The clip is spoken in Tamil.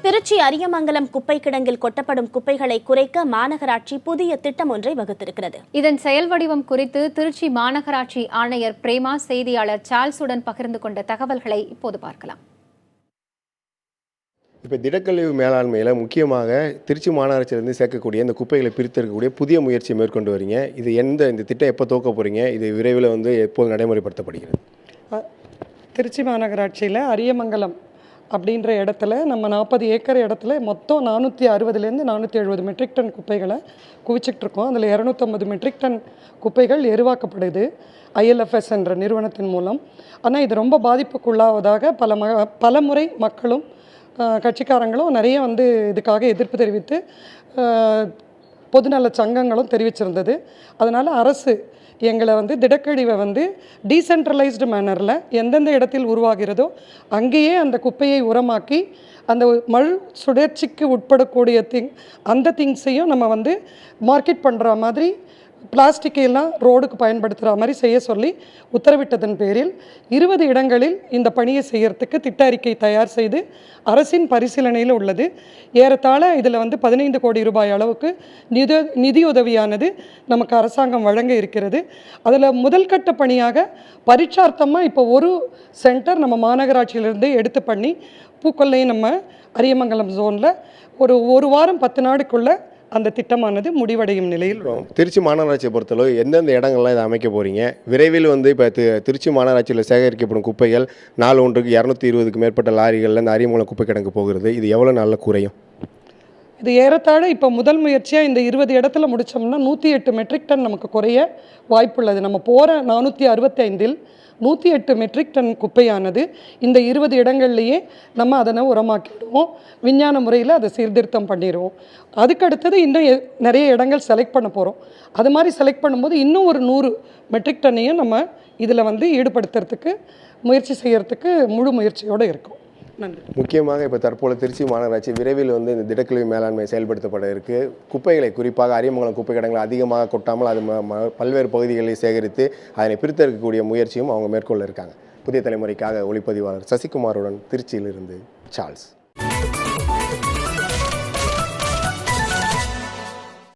திருச்சி அரியமங்கலம் குப்பை கிடங்கில் கொட்டப்படும் குப்பைகளை குறைக்க மாநகராட்சி புதிய திட்டம் ஒன்றை வகுத்திருக்கிறது. இதன் செயல் வடிவம் குறித்து திருச்சி மாநகராட்சி ஆணையர் பிரேமா செய்தியாளர் சார்ல்ஸுடன் பகிர்ந்து கொண்ட தகவல்களை இப்போது பார்க்கலாம். இப்போ திடக்கழிவு மேலாண்மையில் முக்கியமாக திருச்சி மாநகராட்சியிலேருந்து சேர்க்கக்கூடிய இந்த குப்பைகளை பிரித்தெடுக்கக்கூடிய புதிய முயற்சியை மேற்கொண்டு வரீங்க. இது இந்த திட்டம் எப்போ துவக்க போகிறீங்க? இது விரைவில் எப்போது நடைமுறைப்படுத்தப்படுகிறது? திருச்சி மாநகராட்சியில் அரியமங்கலம் அப்படின்ற இடத்துல நம்ம 40 ஏக்கர் இடத்துல மொத்தம் 460லேருந்து 470 மெட்ரிக் டன் குப்பைகளை குவிச்சிட்டு இருக்கோம். அதில் 250 மெட்ரிக் டன் குப்பைகள் எருவாக்கப்படுது ILFS என்ற நிறுவனத்தின் மூலம். ஆனால் இது ரொம்ப பாதிப்புக்குள்ளாவதாக பல முறை மக்களும் கட்சிக்காரங்களும் நிறைய இதுக்காக எதிர்ப்பு தெரிவித்து பொதுநல சங்கங்களும் தெரிவிச்சிருந்தது. அதனால் அரசு எங்களை திடக்கழிவை டீசென்ட்ரலைஸ்டு மேனரில் எந்தெந்த இடத்தில் உருவாகிறதோ அங்கேயே அந்த குப்பையை உரமாக்கி அந்த மறு சுழற்சிக்கு உட்படக்கூடிய அந்த திங்ஸையும் நம்ம மார்க்கெட் பண்ணுற மாதிரி பிளாஸ்டிக்கையெல்லாம் ரோடுக்கு பயன்படுத்துகிற மாதிரி செய்ய சொல்லி உத்தரவிட்டதன் பேரில் 20 இடங்களில் இந்த பணியை செய்யறதுக்கு திட்ட அறிக்கை தயார் செய்து அரசின் பரிசீலனையில் உள்ளது. ஏறத்தாழ இதில் 15 கோடி ரூபாய் அளவுக்கு நிதியுதவியானது நமக்கு அரசாங்கம் வழங்க இருக்கிறது. அதில் முதல் கட்ட பணியாக பரீட்சார்த்தமாக இப்போ ஒரு சென்டர் நம்ம மாநகராட்சியிலிருந்து எடுத்து பண்ணி பூக்கொல்லையும் நம்ம அரியமங்கலம் ஜோனில் ஒரு வாரம் 10 நாளுக்குள்ளே அந்த திட்டமானது முடிவடையும் நிலையில். திருச்சி மாநகராட்சியை பொறுத்தளவு எந்தெந்த இடங்கள்லாம் இதை அமைக்க போகிறீங்க? விரைவில் இப்போ திருச்சி மாநகராட்சியில் சேகரிக்கப்படும் குப்பைகள் நாள் ஒன்றுக்கு 220க்கு மேற்பட்ட லாரிகளில் இந்த அரியமங்கலம் குப்பை கிடங்கு போகிறது. இது எவ்வளோ நாளில் குறையும்? இது ஏறத்தாழ இப்போ முதல் முயற்சியாக இந்த 20 இடத்துல முடித்தோம்னா 108 மெட்ரிக் டன் நமக்கு குறைய வாய்ப்புள்ளது. நம்ம போகிற 465இல் 108 மெட்ரிக் டன் குப்பையானது இந்த 20 இடங்கள்லையே நம்ம அதனை உரமாக்கிடுவோம். விஞ்ஞான முறையில் அதை சீர்திருத்தம் பண்ணிடுவோம். அதுக்கடுத்தது இன்னும் நிறைய இடங்கள் செலக்ட் பண்ண போகிறோம். அது மாதிரி செலக்ட் பண்ணும்போது இன்னும் ஒரு 100 மெட்ரிக் டன்னையும் நம்ம இதில் ஈடுபடுத்துறதுக்கு முயற்சி செய்கிறதுக்கு முழு முயற்சியோடு இருக்கும். நன்றி. முக்கியமாக இப்போ தற்போது திருச்சி மாநகராட்சி விரைவில் இந்த திடக்கழிவு மேலாண்மை செயல்படுத்தப்பட இருக்கு. குப்பைகளை குறிப்பாக அரியமங்கலம் குப்பை கிடங்களை அதிகமாக கொட்டாமல் அது பல்வேறு பகுதிகளில் சேகரித்து அதனை பிரித்தெடுக்கக்கூடிய முயற்சியும் அவங்க மேற்கொள்ள இருக்காங்க. புதிய தலைமுறைக்காக ஒளிப்பதிவாளர் சசிகுமாருடன் திருச்சியிலிருந்து சார்ல்ஸ்.